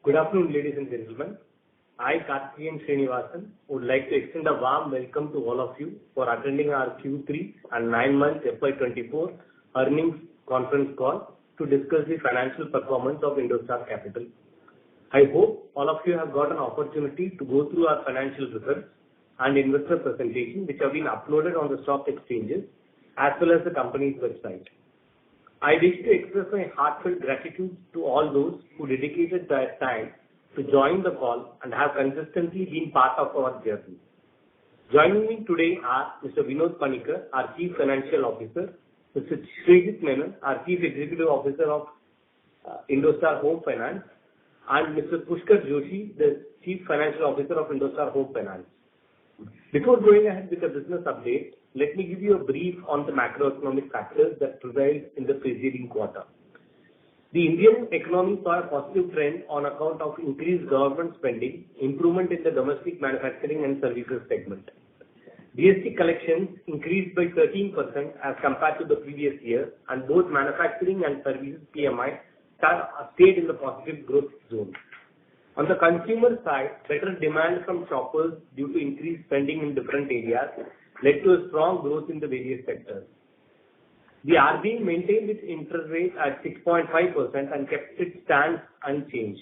Good afternoon, ladies and gentlemen. I, Karthikeyan Srinivasan, would like to extend a warm welcome to all of you for attending our Q3 and 9 months FY24 earnings conference call to discuss the financial performance of IndoStar Capital. I hope all of you have got an opportunity to go through our financial results and investor presentation which have been uploaded on the stock exchanges as well as the company's website. I wish to express my heartfelt gratitude to all those who dedicated their time to join the call and have consistently been part of our journey. Joining me today are Mr. Vinod Panikkar, our Chief Financial Officer, Mr. Srijit Menon, our Chief Executive Officer of IndoStar Home Finance, and Mr. Pushkar Joshi, the Chief Financial Officer of IndoStar Home Finance. Before going ahead with the business update, let me give you a brief on the macroeconomic factors that prevailed in the preceding quarter. The Indian economy saw a positive trend on account of increased government spending, improvement in the domestic manufacturing and services segment. GST collections increased by 13% as compared to the previous year, and both manufacturing and services PMI stayed in the positive growth zone. On the consumer side, better demand from shoppers due to increased spending in different areas led to a strong growth in the various sectors. The RBI maintained its interest rate at 6.5% and kept its stance unchanged,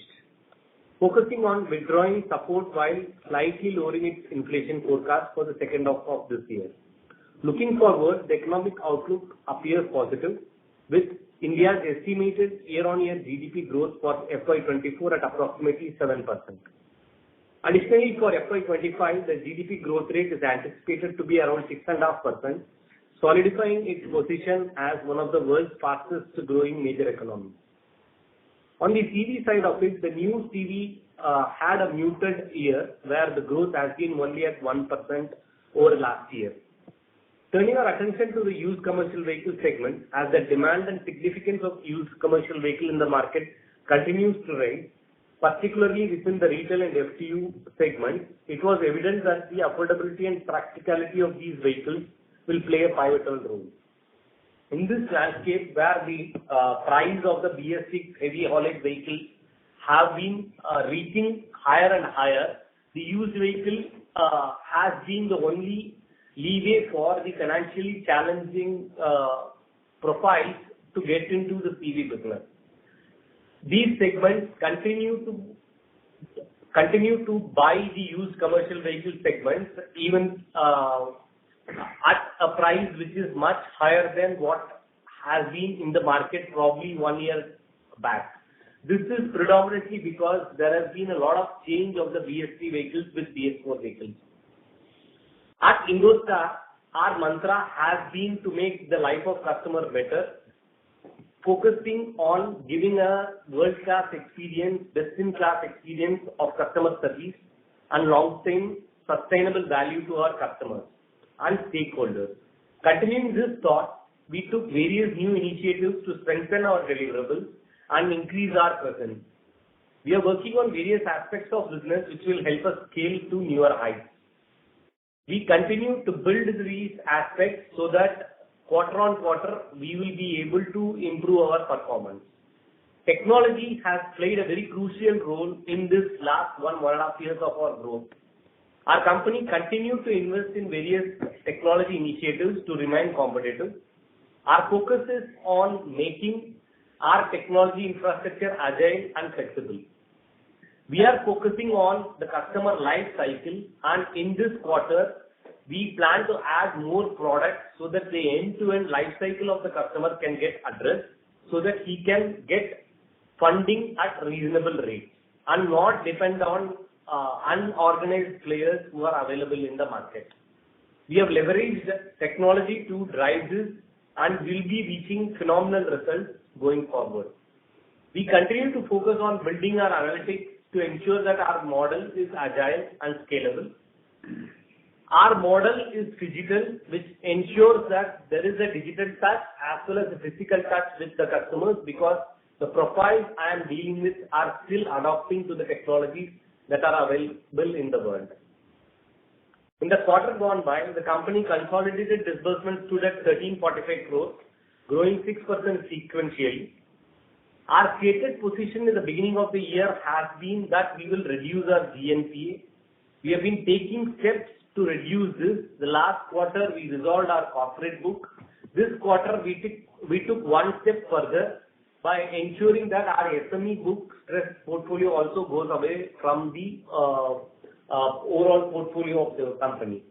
focusing on withdrawing support while slightly lowering its inflation forecast for the second half of this year. Looking forward, the economic outlook appears positive, with India's estimated year-on-year GDP growth for FY24 at approximately 7%. Additionally, for FY25, the GDP growth rate is anticipated to be around 6.5%, solidifying its position as one of the world's fastest growing major economies. On the CV side of it, the new CV had a muted year where the growth has been only at 1% over last year. Turning our attention to the used commercial vehicle segment, as the demand and significance of used commercial vehicle in the market continues to rise, particularly within the retail and FTU segment, it was evident that the affordability and practicality of these vehicles will play a pivotal role. In this landscape, where the price of the BS6 heavy haulage vehicles have been reaching higher and higher, the used vehicle has been the only leeway for the financially challenging profiles to get into the CV business. These segments continue to buy the used commercial vehicle segments even at a price which is much higher than what has been in the market probably 1 year back. This is predominantly because there has been a lot of change of the BS3 vehicles with BS4 vehicles. At IndoStar, our mantra has been to make the life of customer better, focusing on giving a world-class experience, best-in-class experience of customer service and long-term sustainable value to our customers and stakeholders. Continuing this thought, we took various new initiatives to strengthen our deliverables and increase our presence. We are working on various aspects of business which will help us scale to newer heights. We continue to build these aspects so that quarter on quarter we will be able to improve our performance. Technology has played a very crucial role in this last 1.5 years of our growth. Our company continued to invest in various technology initiatives to remain competitive. Our focus is on making our technology infrastructure agile and flexible. We are focusing on the customer life cycle, and in this quarter, we plan to add more products so that the end-to-end life cycle of the customer can get addressed so that he can get funding at reasonable rates and not depend on unorganized players who are available in the market. We have leveraged technology to drive this and will be reaching phenomenal results going forward. We continue to focus on building our analytics to ensure that our model is agile and scalable. Our model is digital, which ensures that there is a digital touch as well as a physical touch with the customers, because the profiles I am dealing with are still adopting to the technologies that are available in the world. In the quarter gone by, the company consolidated disbursements stood at 1345 crores, growing 6% sequentially. Our stated position in the beginning of the year has been that we will reduce our GNPA. We have been taking steps to reduce this. The last quarter, we resolved our corporate book. This quarter, we took one step further by ensuring that our SME book stress portfolio also goes away from the overall portfolio of the company.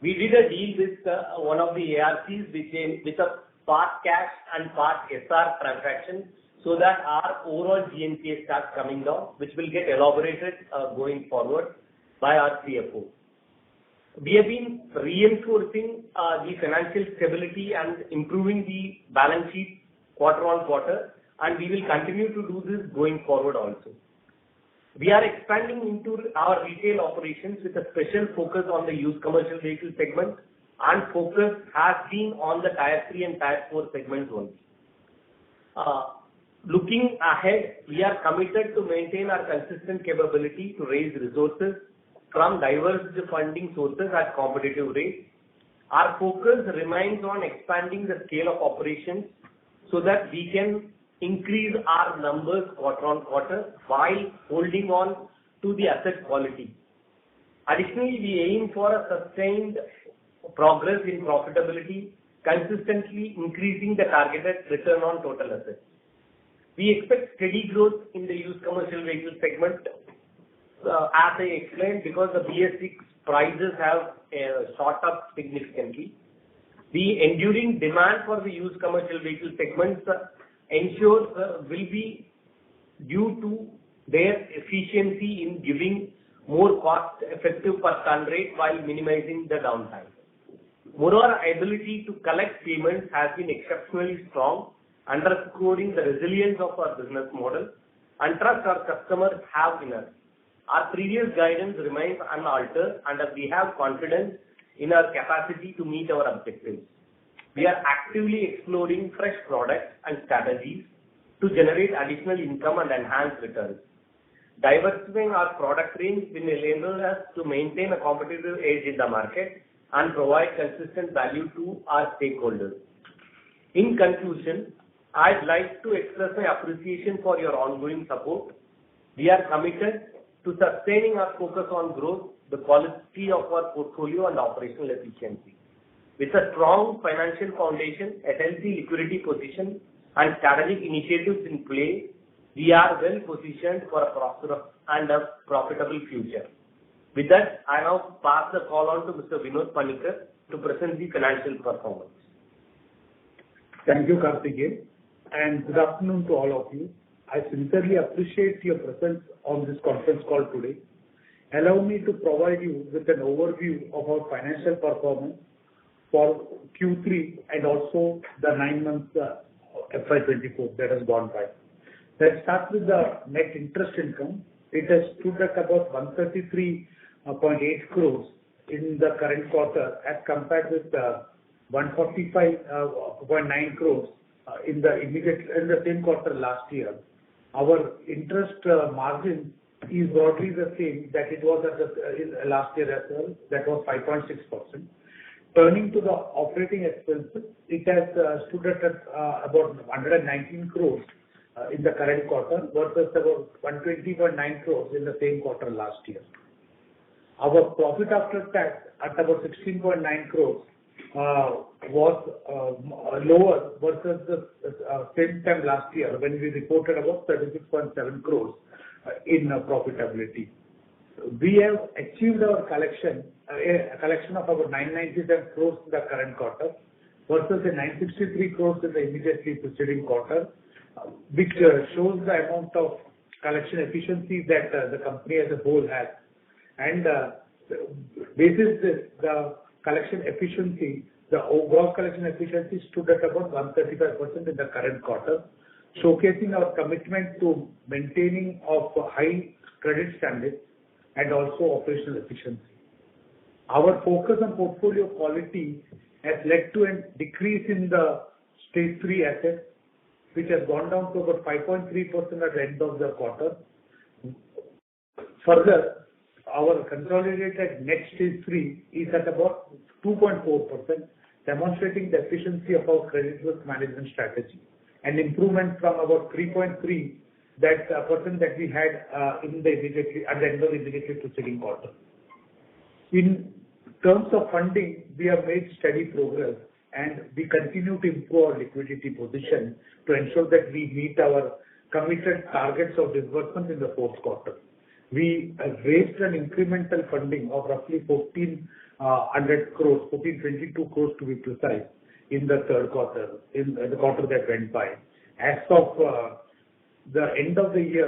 We did a deal with one of the ARCs with a part cash and part SR transaction, so that our overall GNPA starts coming down, which will get elaborated going forward by our CFO. We have been reinforcing the financial stability and improving the balance sheet quarter on quarter, and we will continue to do this going forward also. We are expanding into our retail operations with a special focus on the used commercial vehicle segment, and focus has been on the Tier 3 and Tier 4 segments only. Looking ahead, we are committed to maintain our consistent capability to raise resources from diverse funding sources at competitive rates. Our focus remains on expanding the scale of operations so that we can increase our numbers quarter on quarter while holding on to the asset quality. Additionally, we aim for a sustained progress in profitability, consistently increasing the targeted return on total assets. We expect steady growth in the used commercial vehicle segment, as I explained, because the BS6 prices have shot up significantly. The enduring demand for the used commercial vehicle segments will be due to their efficiency in giving more cost-effective per ton rate while minimizing the downtime. Moreover, our ability to collect payments has been exceptionally strong, underscoring the resilience of our business model and trust our customers have in us. Our previous guidance remains unaltered, and we have confidence in our capacity to meet our objectives. We are actively exploring fresh products and strategies to generate additional income and enhance returns. Diversifying our product range will enable us to maintain a competitive edge in the market and provide consistent value to our stakeholders. In conclusion, I'd like to express my appreciation for your ongoing support. We are committed to sustaining our focus on growth, the quality of our portfolio, and operational efficiency. With a strong financial foundation, a healthy liquidity position, and strategic initiatives in play, we are well positioned for a prosperous and a profitable future. With that, I now pass the call on to Mr. Vinod Panikkar to present the financial performance. Thank you, Karthikeyan, and good afternoon to all of you. I sincerely appreciate your presence on this conference call today. Allow me to provide you with an overview of our financial performance for Q3 and also the 9 months FY24 that has gone by. Let's start with the net interest income. It has stood at about 133.8 crores in the current quarter as compared with 145.9 crores in the same quarter last year. Our interest margin is broadly the same that it was at last year as well. That was 5.6%. Turning to the operating expenses, it has stood at about 119 crores in the current quarter versus about 120.9 crores in the same quarter last year. Our profit after tax at about 16.9 crores was lower versus the same time last year when we reported about 36.7 crores in profitability. We have achieved our collection of about 997 crores in the current quarter versus the 963 crores in the immediately preceding quarter, which shows the amount of collection efficiency that the company as a whole has. And basis the collection efficiency, the overall collection efficiency stood at about 135% in the current quarter, showcasing our commitment to maintaining of high credit standards and also operational efficiency. Our focus on portfolio quality has led to a decrease in the stage 3 assets, which has gone down to about 5.3% at the end of the quarter. Further, our consolidated net stage 3 is at about 2.4%, demonstrating the efficiency of our credit risk management strategy. an improvement from about 3.3% that we had at the end of the immediately preceding quarter. In terms of funding, we have made steady progress, and we continue to improve our liquidity position to ensure that we meet our committed targets of disbursement in the fourth quarter. We raised an incremental funding of roughly 1,400 crores, 1,422 crores to be precise, in the third quarter, in the quarter that went by. As of the end of the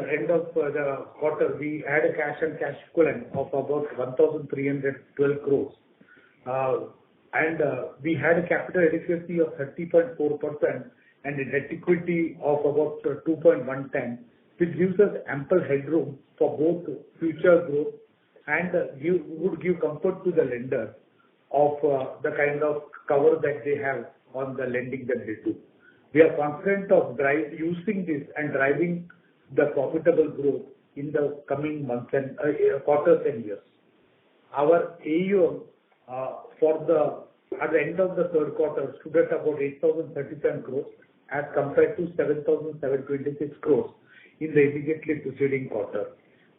quarter, we had a cash and cash equivalent of about 1,312 crores. We had a capital adequacy of 30.4% and a debt equity of about 2.1 which gives us ample headroom for both future growth and would give comfort to the lender of the kind of cover that they have on the lending that they do. We are confident of using this and driving the profitable growth in the coming months and quarters and years. Our AUM at the end of the third quarter stood at about 8,037 crores as compared to 7,726 crores in the immediately preceding quarter.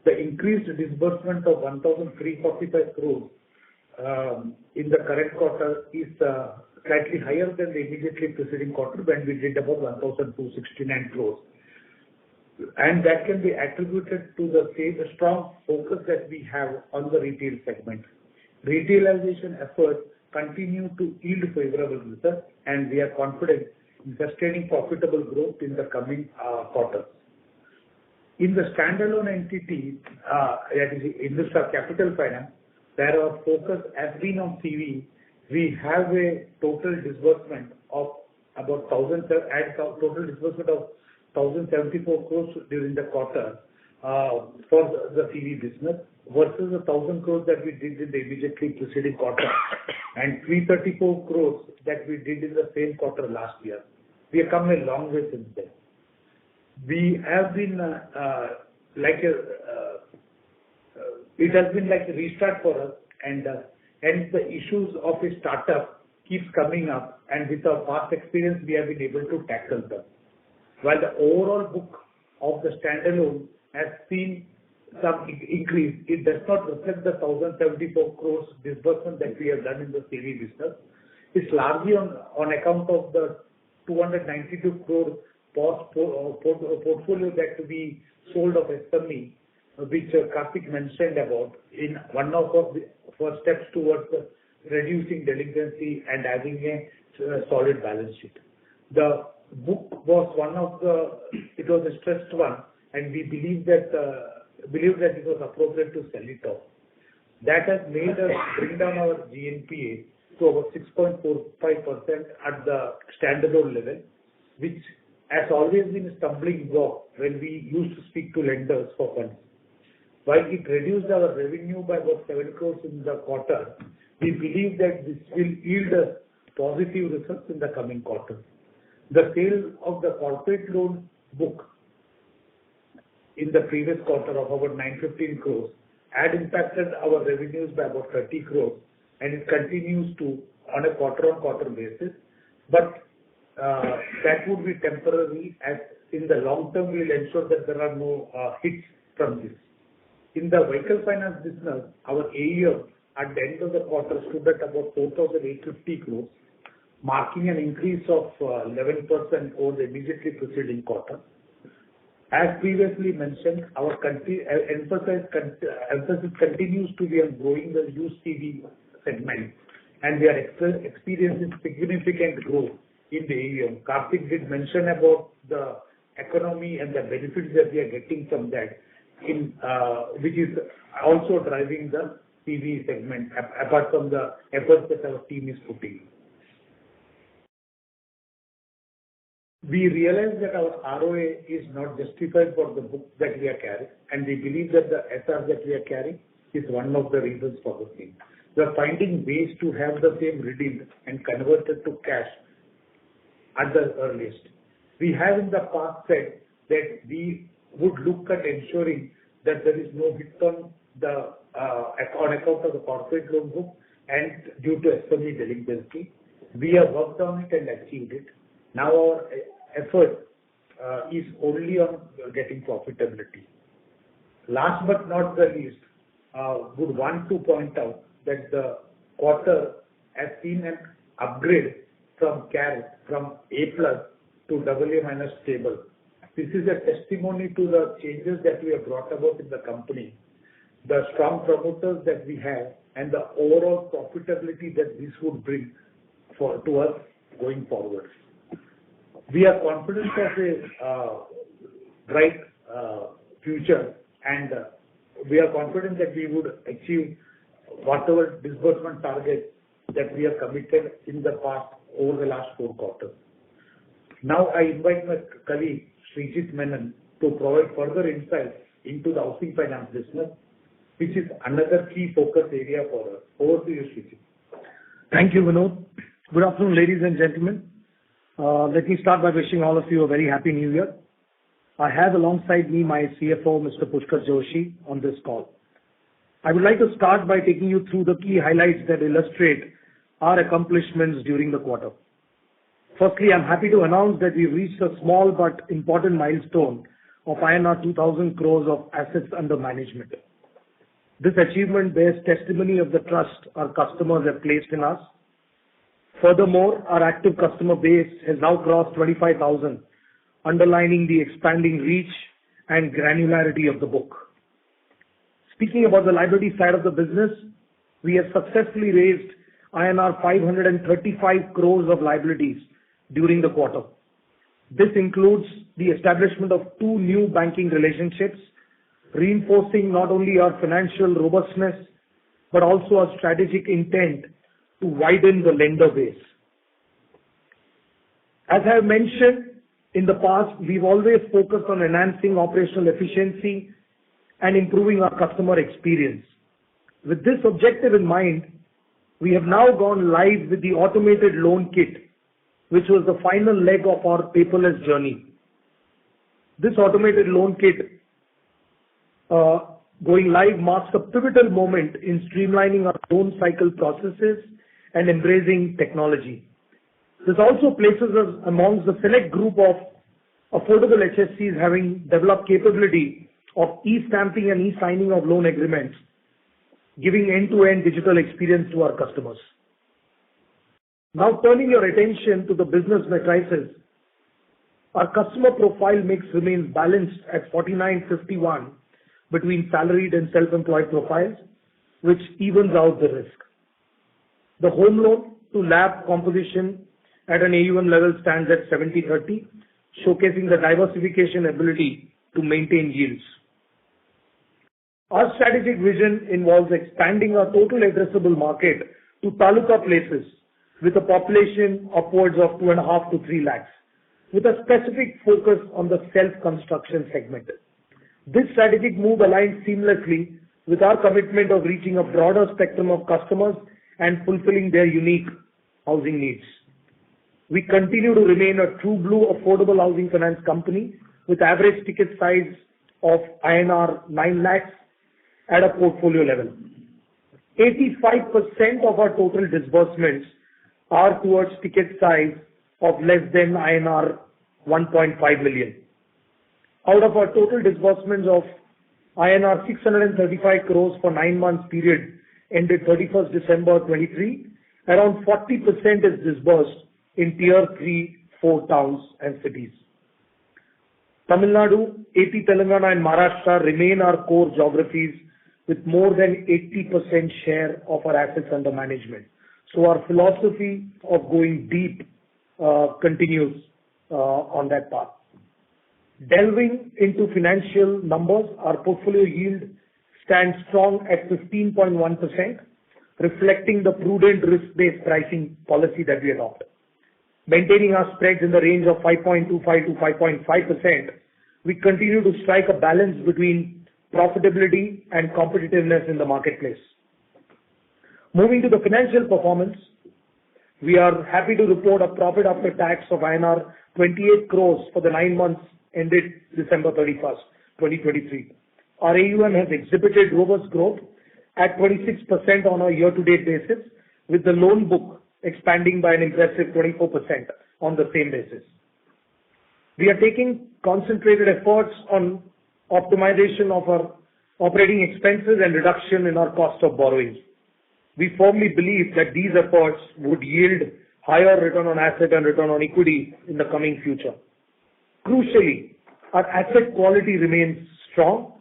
The increased disbursement of 1,345 crores in the current quarter is slightly higher than the immediately preceding quarter when we did about 1,269 crores. And that can be attributed to the same strong focus that we have on the retail segment. Retailization efforts continue to yield favorable results, and we are confident in sustaining profitable growth in the coming quarters. In the standalone entity, that is IndoStar Capital Finance, where our focus has been on CV, we have a total disbursement of about 1,074 crores during the quarter for the CV business versus 1,000 crores that we did in the immediately preceding quarter and 334 crores that we did in the same quarter last year. We have come a long way since then. We have been it has been like a restart for us, and hence the issues of a startup keeps coming up, and with our past experience, we have been able to tackle them. While the overall book of the standalone has seen some increase, it does not reflect the 1,074 crores disbursement that we have done in the CV business. It's largely on account of the 292 crore portfolio that we sold of SME, which Karthik mentioned about in one of our first steps towards reducing delinquency and having a solid balance sheet. The book was it was a stressed one, and we believe that it was appropriate to sell it off. That has made us bring down our GNPA to about 6.45% at the standalone level, which has always been a stumbling block when we used to speak to lenders for funds. While it reduced our revenue by about 7 crores in the quarter, we believe that this will yield us positive results in the coming quarter. The sale of the corporate loan book in the previous quarter of about 915 crores had impacted our revenues by about 30 crores, and it continues to on a quarter-on-quarter basis. But that would be temporary, as in the long term, we will ensure that there are no hits from this. In the vehicle finance business, our AUM at the end of the quarter stood at about 4,850 crores, marking an increase of 11% over the immediately preceding quarter. As previously mentioned, our emphasis continues to be on growing the used CV segment, and we are experiencing significant growth in the AUM. Karthik did mention about the economy and the benefits that we are getting from that, which is also driving the CV segment, apart from the efforts that our team is putting. We realize that our ROA is not justified for the book that we are carrying, and we believe that the SR that we are carrying is one of the reasons for the same. We are finding ways to have the same redeemed and converted to cash at the earliest. We have in the past said that we would look at ensuring that there is no hit on account of the corporate loan book and due to SME delinquency. We have worked on it and achieved it. Now our effort is only on getting profitability. Last but not the least, would want to point out that the quarter has seen an upgrade from CARE from A+ to AA- stable. This is a testimony to the changes that we have brought about in the company, the strong promoters that we have, and the overall profitability that this would bring to us going forward. We are confident of a bright future, and we are confident that we would achieve whatever disbursement target that we have committed in the past over the last 4 quarters. Now I invite my colleague Srijit Menon to provide further insights into the housing finance business, which is another key focus area for us. Over to you, Srijit. Thank you, Vinod. Good afternoon, ladies and gentlemen. Let me start by wishing all of you a very happy new year. I have alongside me my CFO, Mr. Pushkar Joshi, on this call. I would like to start by taking you through the key highlights that illustrate our accomplishments during the quarter. Firstly, I'm happy to announce that we've reached a small but important milestone of INR 2,000 crores of assets under management. This achievement bears testimony of the trust our customers have placed in us. Furthermore, our active customer base has now crossed 25,000, underlining the expanding reach and granularity of the book. Speaking about the liability side of the business, we have successfully raised INR 535 crores of liabilities during the quarter. This includes the establishment of 2 new banking relationships, reinforcing not only our financial robustness, but also our strategic intent to widen the lender base. As I have mentioned in the past, we've always focused on enhancing operational efficiency and improving our customer experience. With this objective in mind, we have now gone live with the automated loan kit, which was the final leg of our paperless journey. This automated loan kit going live marks a pivotal moment in streamlining our loan cycle processes and embracing technology. This also places us amongst the select group of affordable HFCs having developed capability of e-stamping and e-signing of loan agreements, giving end-to-end digital experience to our customers. Now turning your attention to the business matrices, our customer profile mix remains balanced at 49-51 between salaried and self-employed profiles, which evens out the risk. The home loan to LAP composition at an AUM level stands at 70-30, showcasing the diversification ability to maintain yields. Our strategic vision involves expanding our total addressable market to taluka places with a population upwards of 2.5 to 3 lakhs, with a specific focus on the self-construction segment. This strategic move aligns seamlessly with our commitment of reaching a broader spectrum of customers and fulfilling their unique housing needs. We continue to remain a true blue affordable housing finance company with average ticket size of INR 9 lakhs at a portfolio level. 85% of our total disbursements are towards ticket size of less than INR 1.5 million. Out of our total disbursements of INR 635 crores for 9 months period ended 31st December 23, around 40% is disbursed in tier 3-4 towns and cities. Tamil Nadu, AP, Telangana and Maharashtra remain our core geographies with more than 80% share of our assets under management. So our philosophy of going deep continues on that path. Delving into financial numbers, our portfolio yield stands strong at 15.1%, reflecting the prudent risk-based pricing policy that we adopt. Maintaining our spreads in the range of 5.25 to 5.5%, we continue to strike a balance between profitability and competitiveness in the marketplace. Moving to the financial performance, we are happy to report a profit after tax of INR 28 crores for the 9 months ended December 31st, 2023. Our AUM has exhibited robust growth at 26% on a year-to-date basis, with the loan book expanding by an impressive 24% on the same basis. We are taking concentrated efforts on optimization of our operating expenses and reduction in our cost of borrowing. We firmly believe that these efforts would yield higher return on asset and return on equity in the coming future. Crucially, our asset quality remains strong,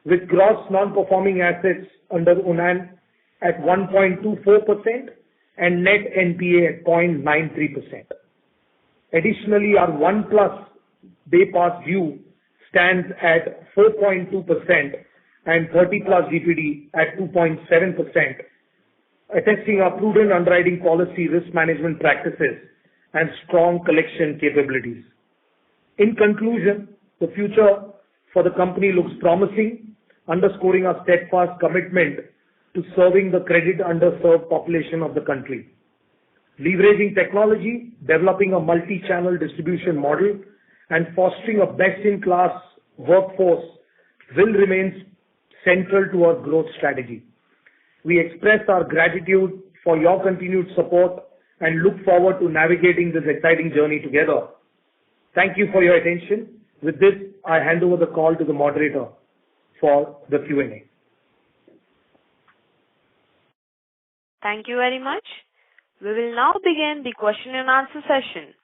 with gross non-performing assets under UNAN at 1.24% and net NPA at 0.93%. Additionally, our 1+ day past due stands at 4.2% and 30+ DPD at 2.7%, attesting our prudent underwriting policy, risk management practices, and strong collection capabilities. In conclusion, the future for the company looks promising, underscoring our steadfast commitment to serving the credit underserved population of the country. Leveraging technology, developing a multi-channel distribution model, and fostering a best-in-class workforce will remain central to our growth strategy. We express our gratitude for your continued support and look forward to navigating this exciting journey together. Thank you for your attention. With this, I hand over the call to the moderator for the Q&A. Thank you very much. We will now begin the question and answer session.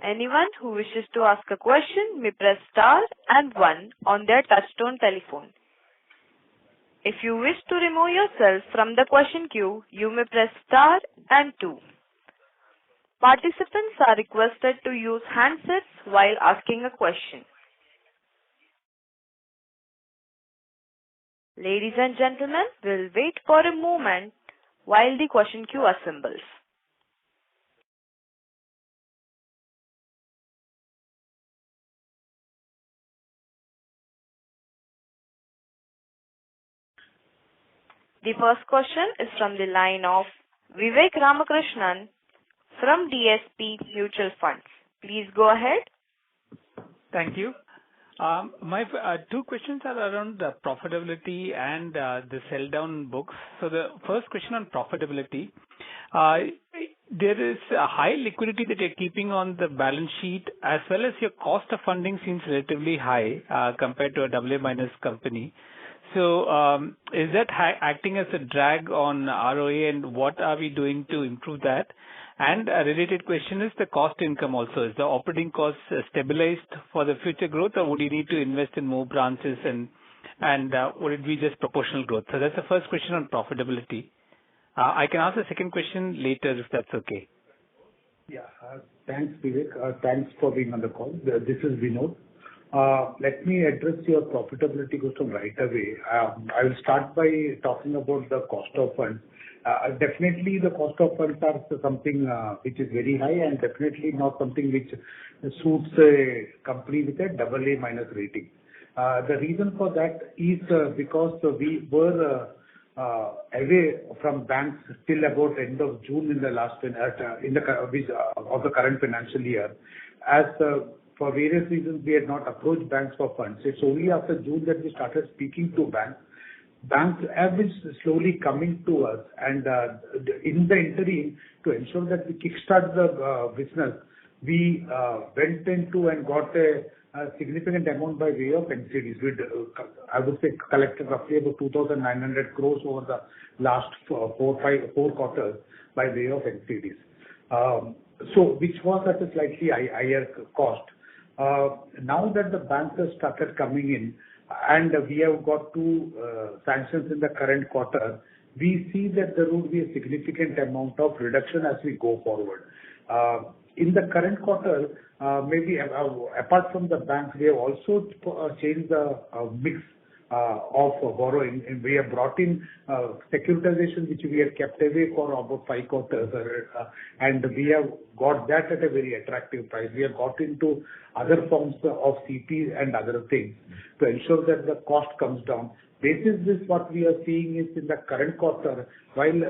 Anyone who wishes to ask a question may press star and 1 on their touchtone telephone. If you wish to remove yourself from the question queue, you may press star and 2. Participants are requested to use handsets while asking a question. Ladies and gentlemen, we'll wait for a moment while the question queue assembles. The first question is from the line of Vivek Ramakrishnan from DSP Mutual Funds. Please go ahead. Thank you. My two questions are around the profitability and the sell down books. So the first question on profitability, there is a high liquidity that you're keeping on the balance sheet, as well as your cost of funding seems relatively high compared to a AA- company. So is that acting as a drag on ROA, and what are we doing to improve that? And a related question is the cost income also. Is the operating cost stabilized for the future growth, or would you need to invest in more branches, and would it be just proportional growth? So that's the first question on profitability. I can ask the second question later if that's okay. Yeah. Thanks, Vivek. Thanks for being on the call. This is Vinod. Let me address your profitability question right away. I will start by talking about the cost of funds. Definitely the cost of funds are something which is very high, and definitely not something which suits a company with a AA- rating. The reason for that is because we were away from banks till about end of June in the last of the current financial year. As for various reasons, we had not approached banks for funds. It's only after June that we started speaking to banks. Banks have been slowly coming to us, and in the interim, to ensure that we kickstart the business, we went into and got a significant amount by way of NCDs. We, I would say, collected roughly about 2,900 crores over the last four quarters by way of NCDs. So which was at a slightly higher cost. Now that the banks have started coming in, and we have got 2 sanctions in the current quarter, we see that there will be a significant amount of reduction as we go forward. In the current quarter, maybe apart from the banks, we have also changed the mix of borrowing, and we have brought in securitization, which we have kept away for about 5 quarters, and we have got that at a very attractive price. We have got into other forms of CP and other things to ensure that the cost comes down. This is what we are seeing is in the current quarter, while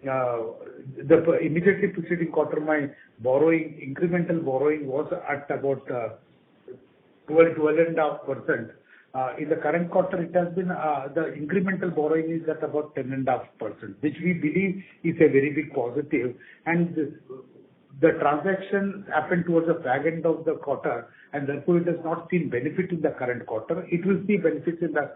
the immediately preceding quarter, my incremental borrowing was at about 12.5%. In the current quarter, it has been the incremental borrowing is at about 10.5%, which we believe is a very big positive. And the transaction happened towards the back end of the quarter, and therefore it has not seen benefit in the current quarter. It will see benefits in the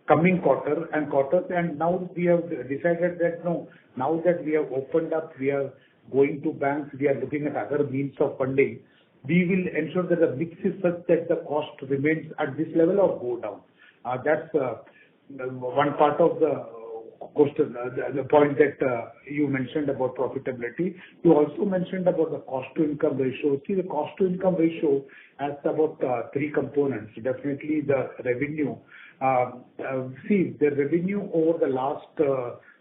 coming quarters. And now we have decided that, no, now that we have opened up, we are going to banks, we are looking at other means of funding. We will ensure that the mix is such that the cost remains at this level or go down. That's one part of the question, the point that you mentioned about profitability. You also mentioned about the cost to income ratio. See, the cost to income ratio has about three components. Definitely the revenue. See, the revenue over the last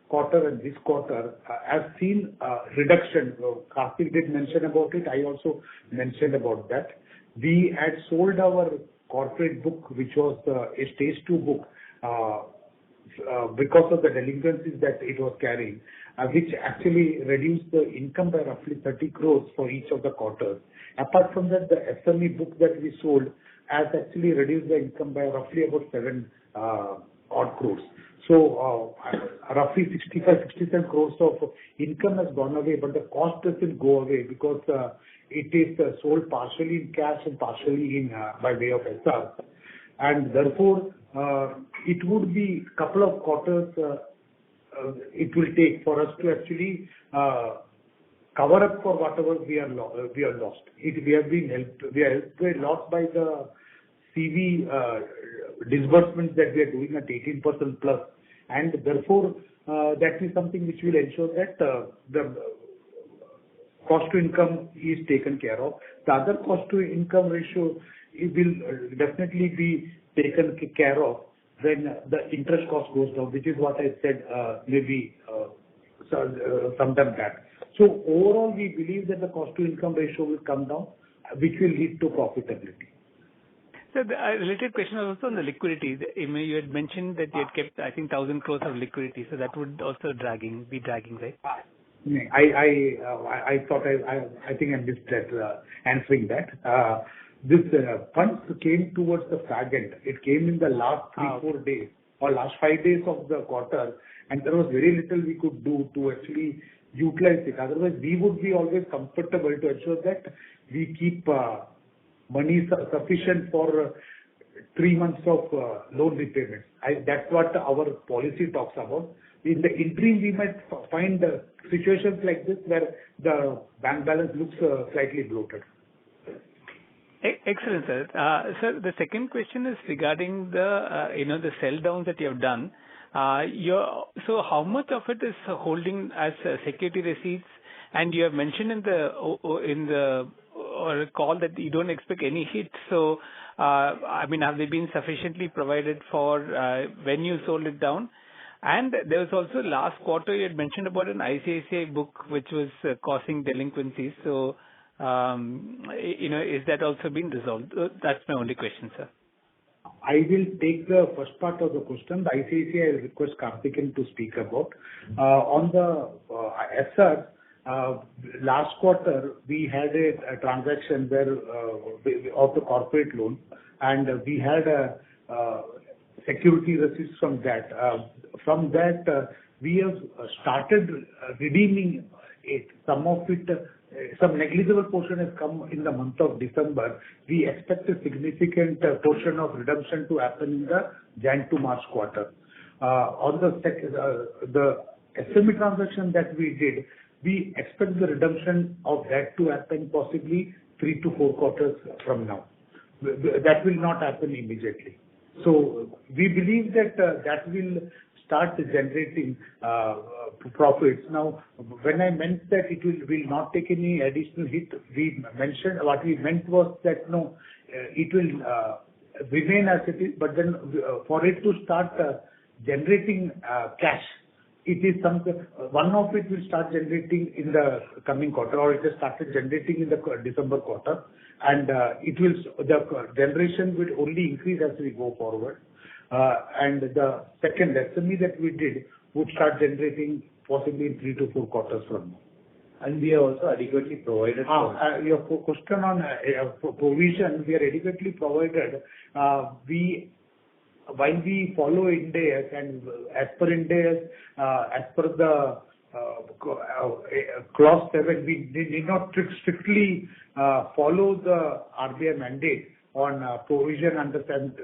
quarter and this quarter has seen reduction. Karthik did mention about it. I also mentioned about that. We had sold our corporate book, which was a stage 2 book, because of the delinquencies that it was carrying, which actually reduced the income by roughly 30 crores for each of the quarters. Apart from that, the SME book that we sold has actually reduced the income by roughly about 7 odd crores. So roughly 65-67 crores of income has gone away, but the cost doesn't go away because it is sold partially in cash and partially in by way of SR. And therefore, it would be couple of quarters it will take for us to actually cover up for whatever we are lost. We have been helped. We are helped a lot by the CV disbursements that we are doing at 18% plus, and therefore that is something which will ensure that the cost to income is taken care of. The other cost to income ratio, it will definitely be taken care of when the interest cost goes down, which is what I said maybe sometime back. So overall, we believe that the cost to income ratio will come down, which will lead to profitability. So the related question was also on the liquidity. You had mentioned that you had kept, I think, 1,000 crores of liquidity, so that would also be dragging, right? I thought I think I missed that answering that. This funds came towards the fag end. It came in the last 3-4 days or last 5 days of the quarter, and there was very little we could do to actually utilize it. Otherwise, we would be always comfortable to ensure that we keep money sufficient for 3 months of loan repayments. That's what our policy talks about. In the interim, we might find situations like this where the bank balance looks slightly bloated. Excellent, sir. Sir, the second question is regarding the the sell downs that you have done. So how much of it is holding as security receipts? And you have mentioned in the call that you don't expect any hit. So I mean, have they been sufficiently provided for when you sold it down? And there was also last quarter you had mentioned about an ICICI book which was causing delinquencies. So is that also been resolved? That's my only question, sir. I will take the first part of the question. The ICICI, I will request Karthikeyan to speak about. On the SR, last quarter, we had a transaction where of the corporate loan, and we had security receipts from that. From that, we have started redeeming it. Some of it, some negligible portion has come in the month of December. We expect a significant portion of redemption to happen in the Jan to March quarter. On the SME transaction that we did, we expect the redemption of that to happen possibly 3 to 4 quarters from now. That will not happen immediately. So we believe that that will start generating profits. Now, when I meant that it will not take any additional hit, what we meant was that no, it will remain as it is, but then for it to start generating cash, it is something, one of it will start generating in the coming quarter, or it has started generating in the December quarter, and the generation will only increase as we go forward. And the second SME that we did would start generating possibly in 3 to 4 quarters from now. And we are also adequately provided for. Your question on provision, we are adequately provided. While we follow Ind AS, and as per Ind AS, as per the clause 7, we did not strictly follow the RBI mandate on provision under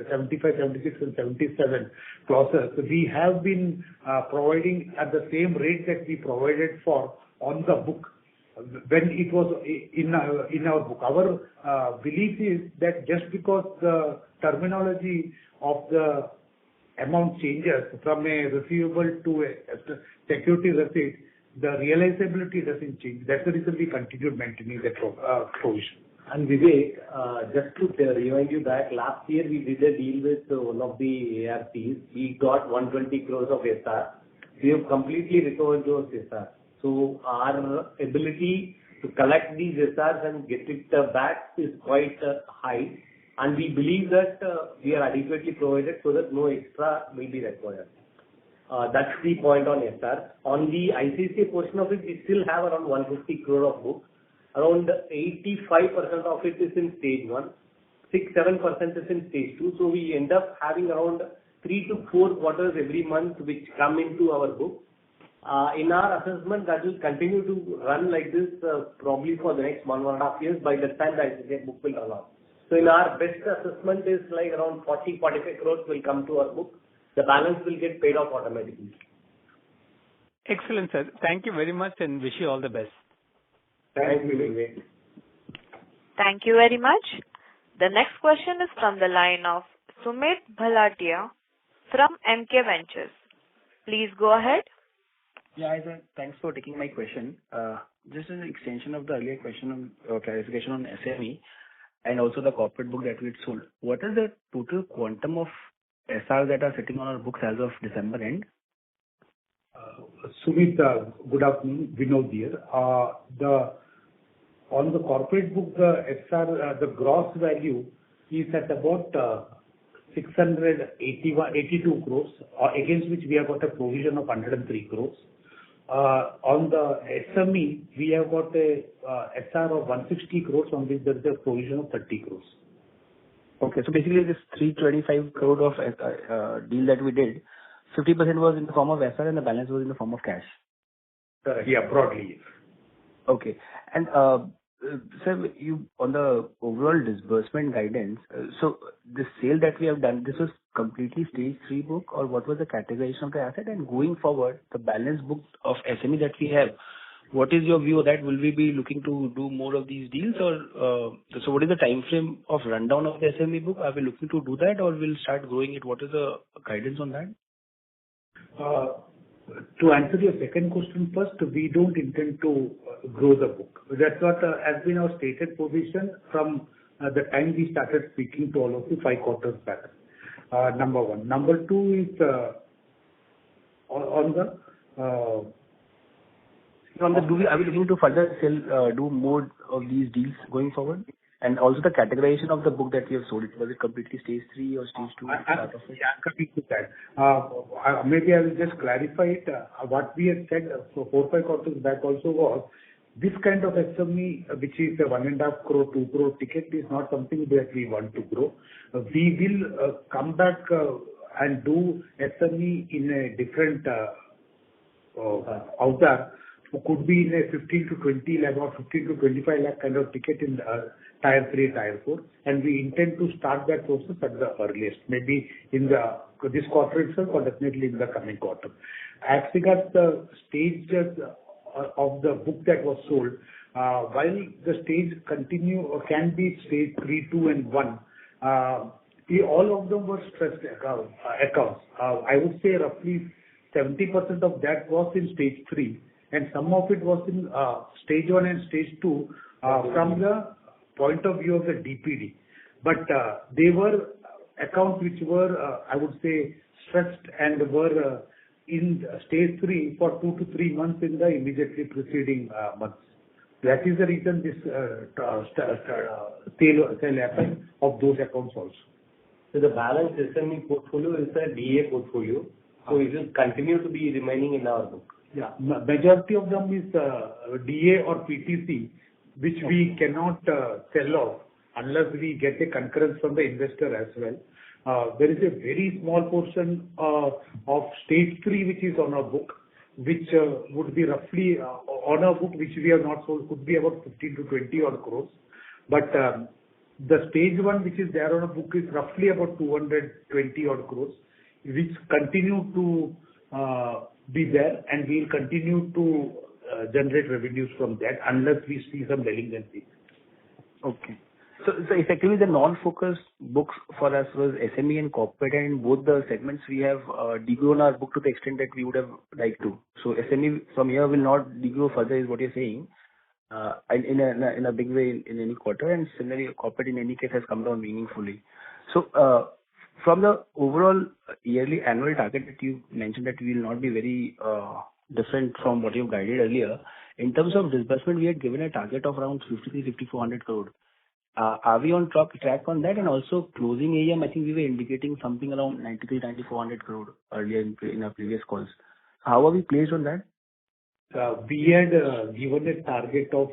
75, 76 and 77 clauses. We have been providing at the same rate that we provided for on the book when it was in our book. Our belief is that just because the terminology of the amount changes from a receivable to a security receipt, the realizability doesn't change. That's the reason we continued maintaining the provision. And Vivek, just to remind you that last year we did a deal with one of the ARCs. We got 120 crores of SR. We have completely recovered those SR. So our ability to collect these SRs and get it back is quite high. And we believe that we are adequately provided so that no extra will be required. That's the point on SR. On the ICICI portion of it, we still have around 150 crore of book. Around 85% of it is in stage 1, 6-7% is in stage 2. So we end up having around 3 to 4 quarters every month which come into our book. In our assessment, that will continue to run like this probably for the next 1.5 years. By the time the ICICI book will run out. So in our best assessment is like around 40-45 crores will come to our book. The balance will get paid off automatically. Excellent, sir. Thank you very much and wish you all the best. Thank you, Vivek. Thank you very much. The next question is from the line of Sumit Bhalatia from MK Ventures. Please go ahead. Yeah, hi, sir. Thanks for taking my question. Just an extension of the earlier question on clarification on SME and also the corporate book that we had sold. What is the total quantum of SR that are sitting on our books as of December end? Sumit, good afternoon. Vinod here. On the corporate book, the SR, the gross value is at about 682 crores, against which we have got a provision of 103 crores. On the SME, we have got a SR of 160 crores, on which there is a provision of 30 crores. Okay, so basically this 325 crore of deal that we did, 50% was in the form of SR and the balance was in the form of cash. Yeah, broadly. Okay. And sir, you on the overall disbursement guidance, so the sale that we have done, this was completely stage 3 book, or what was the categorization of the asset? And going forward, the balance book of SME that we have, what is your view of that? Will we be looking to do more of these deals, or so what is the time frame of rundown of the SME book? Are we looking to do that, or we'll start growing it? What is the guidance on that? To answer your second question first, we don't intend to grow the book. That's what has been our stated position from the time we started speaking to all of you 5 quarters back. Number one. Number two is on the are we looking to further sell, do more of these deals going forward? And also the categorization of the book that we have sold, was it completely stage 3 or stage 2? I'm coming to that. Maybe I will just clarify it. What we had said 4-5 quarters back also was, this kind of SME, which is a 1.5 crore, 2 crore ticket, is not something that we want to grow. We will come back and do SME in a different avatar. Could be in a 15 to 20 lakh or 15 to 25 lakh kind of ticket in Tier 3, Tier 4, and we intend to start that process at the earliest, maybe in this quarter itself or definitely in the coming quarter. As regards the stages of the book that was sold, while the stage continue or can be stage 3, 2 and 1, all of them were stressed accounts. I would say roughly 70% of that was in stage 3 and some of it was in stage 1 and stage 2 from the point of view of the DPD. But they were accounts which were, I would say, stressed and were in stage 3 for 2 to 3 months in the immediately preceding months. That is the reason this sale happened of those accounts also. So the balance SME portfolio is a DA portfolio, so it will continue to be remaining in our book. Yeah, majority of them is DA or PTC, which we cannot sell off unless we get a concurrence from the investor as well. There is a very small portion of stage 3 which is on our book, which would be roughly on a book which we have not sold, could be about 15 to 20 odd crores. But the stage one, which is there on a book, is roughly about 220 odd crores, which continue to be there, and we'll continue to generate revenues from that unless we see some delinquency. Okay. So effectively, the non-focused books for us was SME and corporate, and in both the segments we have degrown our book to the extent that we would have liked to. So SME from here will not degrow further, is what you're saying, in a big way in any quarter, and similarly, corporate in any case has come down meaningfully. So from the overall yearly annual target that you mentioned that we will not be very different from what you guided earlier, in terms of disbursement, we had given a target of around 5,400 crore. Are we on track on that? And also closing AUM, I think we were indicating something around 93,400 crore earlier in our previous calls. How are we placed on that? We had given a target of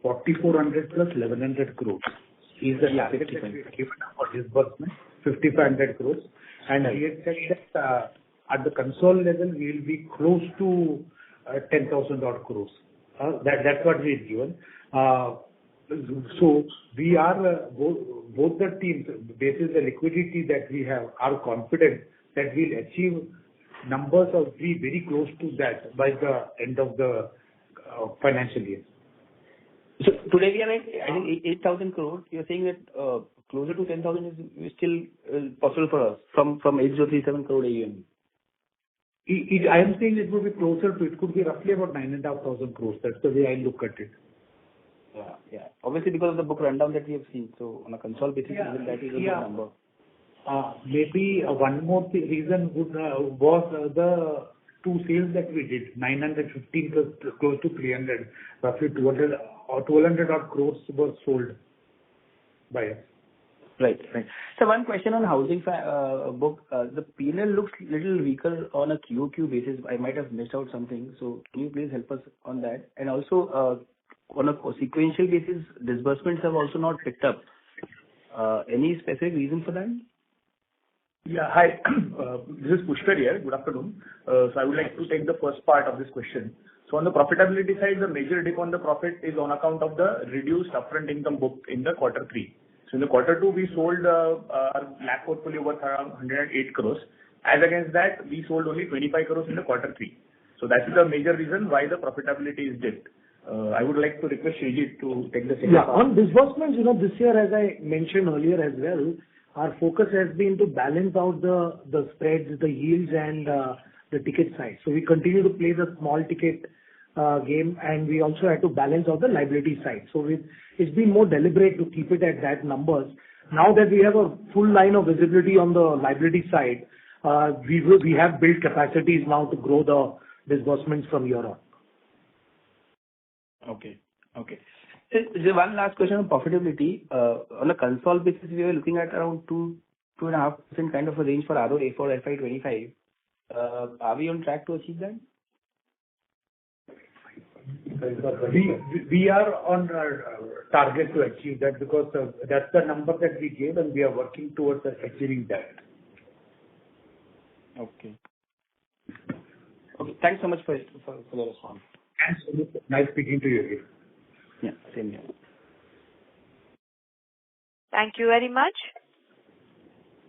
4,400 plus 1,100 crores. Is the target that we had given for disbursement, 5,500 crores. And we had said that at the console level, we will be close to 10,000 odd crores. That's what we had given. So we are both the teams, based on the liquidity that we have, are confident that we'll achieve numbers or be very close to that by the end of the financial year. So today we are at, I think, 8,000 crores. You're saying that closer to 10,000 is still possible for us from 8,037 crore AUM. I am saying it would be closer to, it could be roughly about 9,500 crores. That's the way I look at it. Yeah. Obviously, because of the book rundown that we have seen. So on a console basis, even that is a good number. Maybe one more reason was the two sales that we did, 915 plus close to 300, roughly 200 or 1,200 odd crores were sold by us. Right. So one question on housing book. The P&L looks little weaker on a QOQ basis. I might have missed out something. So can you please help us on that? And also on a sequential basis, disbursements have also not picked up. Any specific reason for that? Yeah. Hi. This is Pushkar here. Good afternoon. So I would like to take the first part of this question. So on the profitability side, the major dip on the profit is on account of the reduced upfront income book in the quarter 3. So in the quarter 2, we sold our LAP portfolio worth around 108 crores. As against that, we sold only 25 crores in the quarter 3. So that is the major reason why the profitability is dipped. I would like to request Srijit to take the second part. On disbursements, this year, as I mentioned earlier as well, our focus has been to balance out the spreads, the yields, and the ticket size. So we continue to play the small ticket game, and we also had to balance out the liability side. So it's been more deliberate to keep it at that numbers. Now that we have a full line of visibility on the liability side, we have built capacities now to grow the disbursements from here on. Okay. So one last question on profitability. On a console basis, we were looking at around 2.5% kind of a range for ROA for FY25. Are we on track to achieve that? We are on target to achieve that because that's the number that we gave, and we are working towards achieving that. Okay. Thanks so much for the response. Thanks. Nice speaking to you again. Yeah, same here. Thank you very much.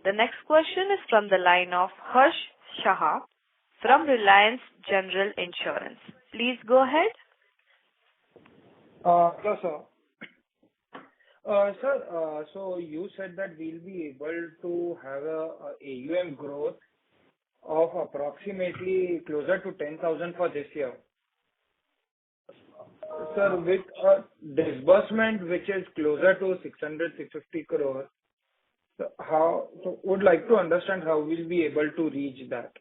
The next question is from the line of Harsh Shah from Reliance General Insurance. Please go ahead. Hello, sir. Sir, so you said that we'll be able to have a AUM growth of approximately closer to 10,000 for this year. Sir, with a disbursement which is closer to 600-650 crore, so would like to understand how we'll be able to reach that.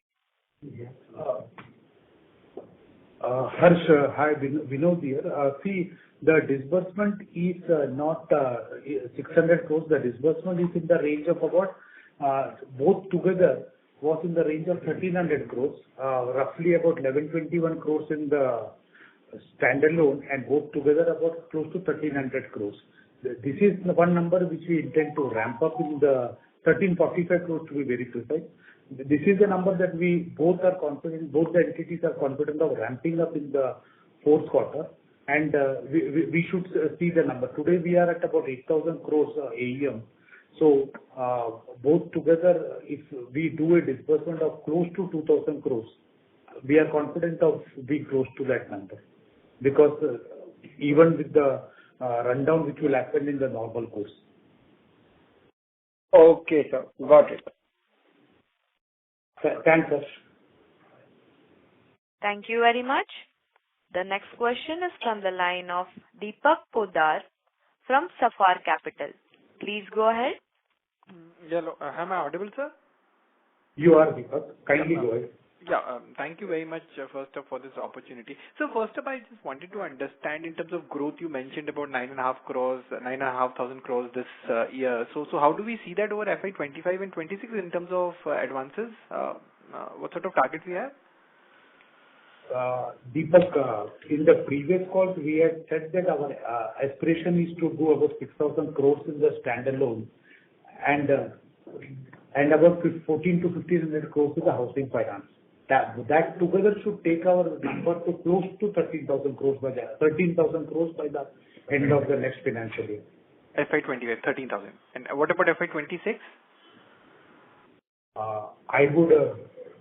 Harsh, hi, Vinod here. See, the disbursement is not 600 crores. The disbursement is in the range of about, both together was in the range of 1,300 crores, roughly about 1,121 crores in the standalone, and both together about close to 1,300 crores. This is one number which we intend to ramp up in the 1,345 crores to be very precise. this is a number that we both are confident, both the entities are confident of ramping up in the fourth quarter, and we should see the number. Today, we are at about 8,000 crores AUM. So, both together, if we do a disbursement of close to 2,000 crores, we are confident of being close to that number. Because even with the rundown which will happen in the normal course. Okay, sir. Got it. Thanks, sir. Thank you very much. The next question is from the line of Deepak Poddar from Safar Capital. Please go ahead. Hello. Am I audible, sir? You are, Deepak. Kindly go ahead. Yeah. Thank you very much, first up, for this opportunity. So first up, I just wanted to understand in terms of growth, you mentioned about 9,500 crores this year. So how do we see that over FY25 and 26 in terms of advances? What sort of targets we have? Deepak, in the previous calls, we had said that our aspiration is to do about 6,000 crores in the standalone and about 14 to 1,500 crores in the housing finance. That together should take our number to close to 13,000 crores by the end of the next financial year. FY25, 13,000. And what about FY26? I would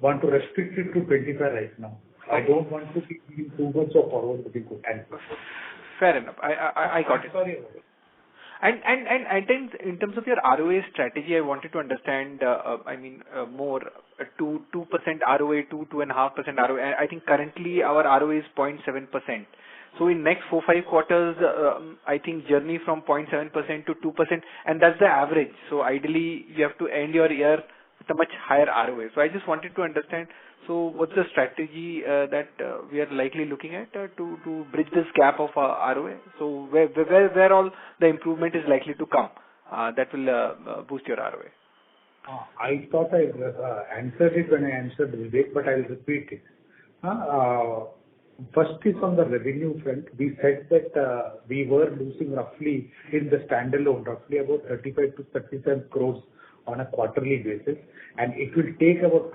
want to restrict it to 25 right now. I don't want to be giving too much of forward-looking answers. Fair enough. I got it. Sorry. And then in terms of your ROA strategy, I wanted to understand, more 2% ROA, 2.5% ROA. I think currently our ROA is 0.7%. So in next 4-5 quarters, I think journey from 0.7% to 2%, and that's the average. So ideally, you have to end your year with a much higher ROA. So I just wanted to understand, so what's the strategy that we are likely looking at to bridge this gap of ROA? So where all the improvement is likely to come that will boost your ROA? I thought I answered it when I answered Vivek, but I'll repeat it. First is on the revenue front. We said that we were losing roughly in the standalone, roughly about 35 to 37 crores on a quarterly basis, and it will take about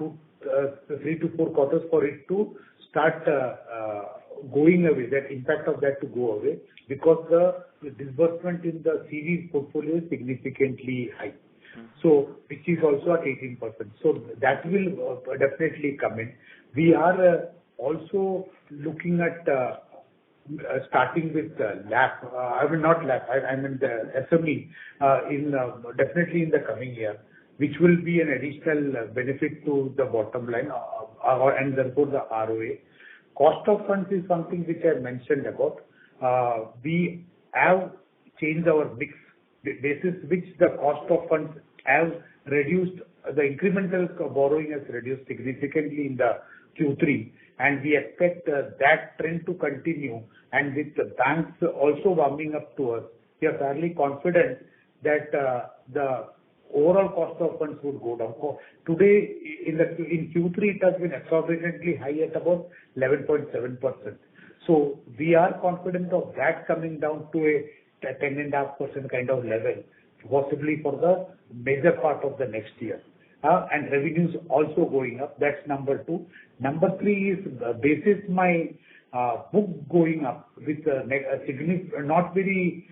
3 to 4 quarters for it to start going away, that impact of that to go away, because the disbursement in the series portfolio is significantly high. So, which is also at 18%. So that will definitely come in. We are also looking at starting with LAP. Not LAP, I mean the SME definitely in the coming year, which will be an additional benefit to the bottom line and therefore the ROA. Cost of funds is something which I mentioned about. We have changed our mix basis which the cost of funds have reduced. The incremental borrowing has reduced significantly in the Q3, and we expect that trend to continue. And with the banks also warming up to us, we are fairly confident that the overall cost of funds would go down. Today, in Q3, it has been exorbitantly high at about 11.7%. So we are confident of that coming down to a 10.5% kind of level, possibly for the major part of the next year. And revenues also going up. That's number 2. Number 3 is basis my book going up with a significant, not very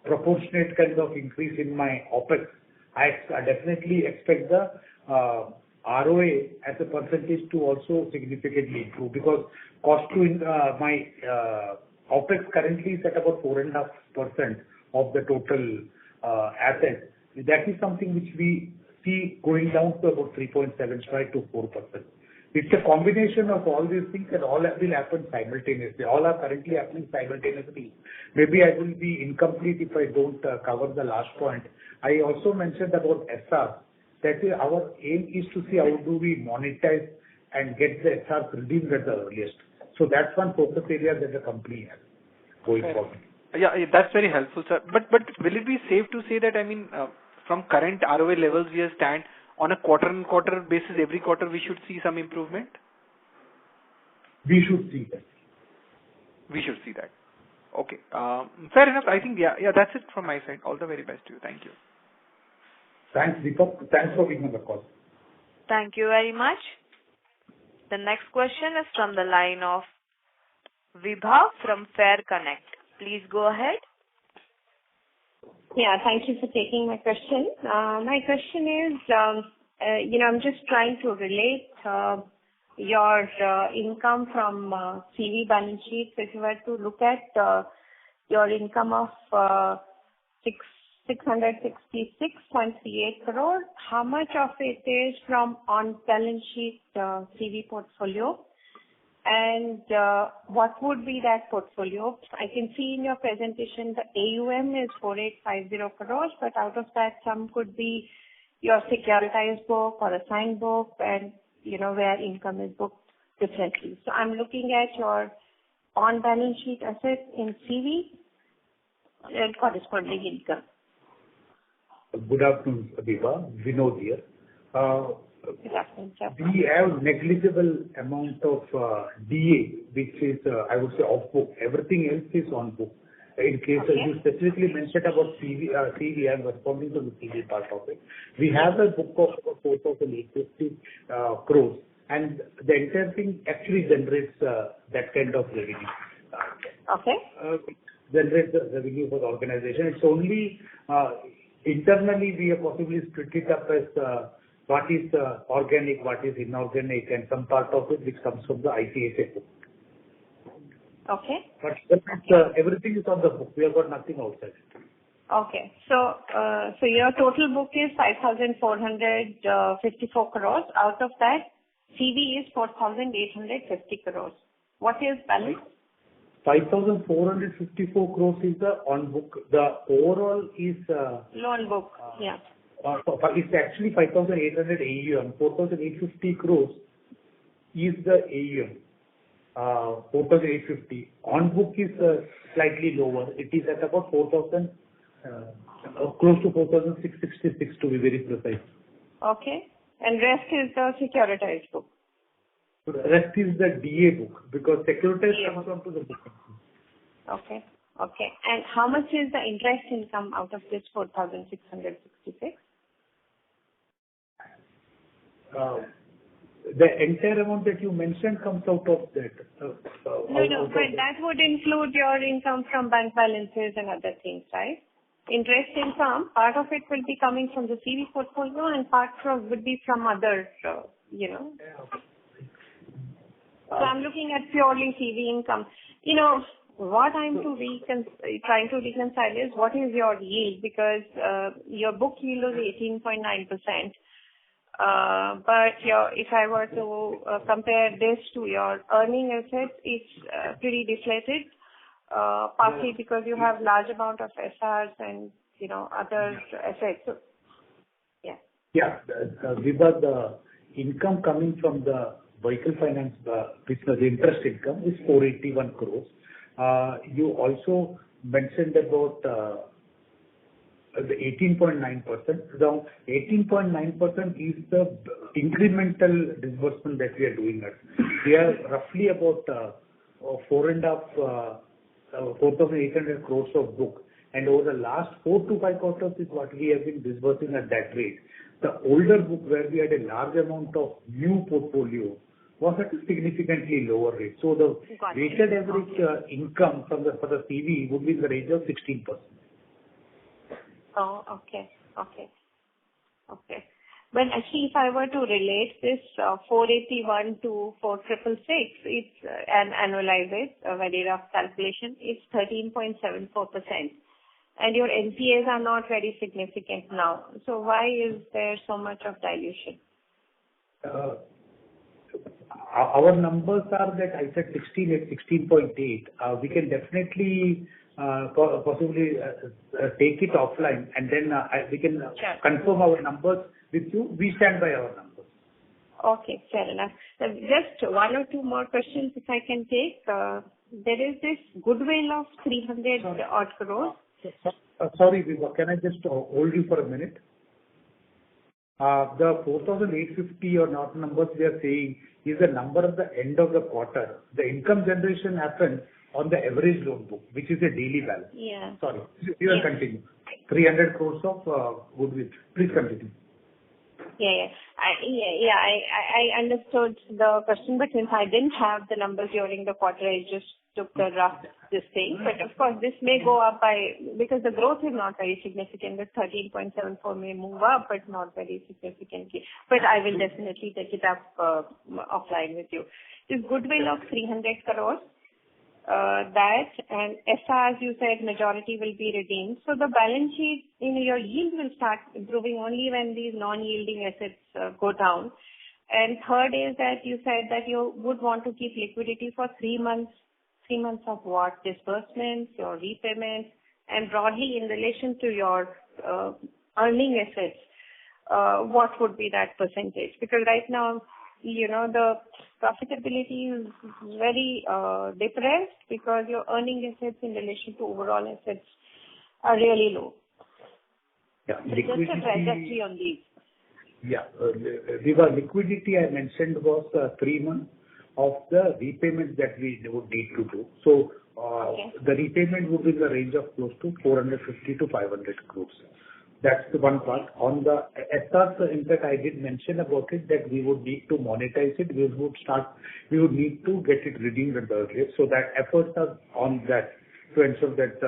proportionate kind of increase in my OPEX. I definitely expect the ROA as a percentage to also significantly improve, because cost to my OPEX currently is at about 4.5% of the total assets. That is something which we see going down to about 3.75 to 4%. It's a combination of all these things, and all will happen simultaneously. All are currently happening simultaneously. Maybe I will be incomplete if I don't cover the last point. I also mentioned about SR. That is, our aim is to see how do we monetize and get the SR redeemed at the earliest. So that's one focus area that the company has going forward. Yeah, that's very helpful, sir. But will it be safe to say that, from current ROA levels we stand on a quarter-on-quarter basis, every quarter we should see some improvement? We should see that. We should see that. Okay. Fair enough. I think, that's it from my side. All the very best to you. Thank you. Thanks, Deepak. Thanks for being on the call. Thank you very much. The next question is from the line of Vibha from Fair Connect. Please go ahead. Yeah, thank you for taking my question. My question is, I'm just trying to relate your income from CV balance sheet. So if you were to look at your income of 666.38 crore, how much of it is from on-balance sheet CV portfolio? And what would be that portfolio? I can see in your presentation the AUM is 4850 crores, but out of that, some could be your securitized book or assigned book, and where income is booked differently. So I'm looking at your on-balance sheet assets in CV and corresponding income. Good afternoon, Vibha. Vinod here. Good afternoon, sir. We have negligible amount of DA, which is, I would say, off book. Everything else is on book. In case you specifically mentioned about CV, I'm responding to the CV part of it. We have a book of 4,850 crores, and the entire thing actually generates that kind of revenue. Generates the revenue for the organization. It's only internally we have possibly split it up as what is organic, what is inorganic, and some part of it which comes from the ICICI book. Okay. But everything is on the book. We have got nothing outside. Okay. So your total book is 5,454 crores. Out of that, CV is 4,850 crores. What is balance? 5,454 crores is the on book. The overall is loan book. Yeah. It's actually 5,800 AUM. 4,850 crores is the AUM. 4,850. On book is slightly lower. It is at about 4,000, close to 4,666 to be very precise. Okay. And rest is the securitized book. Rest is the DA book because securitized comes onto the book. Okay. Okay. And how much is the interest income out of this 4,666? The entire amount that you mentioned comes out of that. No, but that would include your income from bank balances and other things, right? Interest income, part of it will be coming from the CV portfolio and part would be from other, So I'm looking at purely CV income. What I'm trying to reconcile is what is your yield, because your book yield is 18.9%. But if I were to compare this to your earning assets, it's pretty deflated, partly because you have large amount of SRs and other assets. So, yeah. Yeah, Vibha, the income coming from the vehicle finance business, the interest income is 481 crores. You also mentioned about the 18.9%. Now, 18.9% is the incremental disbursement that we are doing. We are roughly about 4,800 crores of book. And over the last 4 to 5 quarters is what we have been disbursing at that rate. The older book where we had a large amount of new portfolio was at a significantly lower rate. So the weighted average income for the CV would be in the range of 16%. Oh, okay. But actually, if I were to relate this 481 to 4666, it's and annualize it, a very rough calculation, it's 13.74%. And your NPAs are not very significant now. So why is there so much of dilution? Our numbers are that I said 16 at 16.8. We can definitely possibly take it offline and then we can confirm our numbers with you. We stand by our numbers. Okay, fair enough. Just 1 or 2 more questions if I can take. There is this goodwill of 300 odd crores. Sorry, Vibha, can I just hold you for a minute? The 4,850 or not numbers we are saying is the number at the end of the quarter. The income generation happens on the average loan book, which is a daily balance. Yeah. Sorry, you will continue. 300 crores of goodwill. Please continue. I understood the question, but since I didn't have the numbers during the quarter, I just took the rough this thing. But of course, this may go up because the growth is not very significant. The 13.74 may move up, but not very significantly. But I will definitely take it up offline with you. This goodwill of 300 crores, that and SRs, you said majority will be redeemed. So the balance sheet, your yield will start improving only when these non-yielding assets go down. And third is that you said that you would want to keep liquidity for 3 months. 3 months of what? Disbursements, your repayments, and broadly in relation to your earning assets, what would be that percentage? Because right now, the profitability is very depressed because your earning assets in relation to overall assets are really low. Yeah, so just a trajectory on these. Yeah, the liquidity I mentioned was 3 months of the repayments that we would need to do. So the repayment would be in the range of close to 450 to 500 crores. That's the one part. On the SRs, in fact, I did mention about it that we would need to monetize it. We would need to get it redeemed at the earliest. So that efforts are on that to ensure that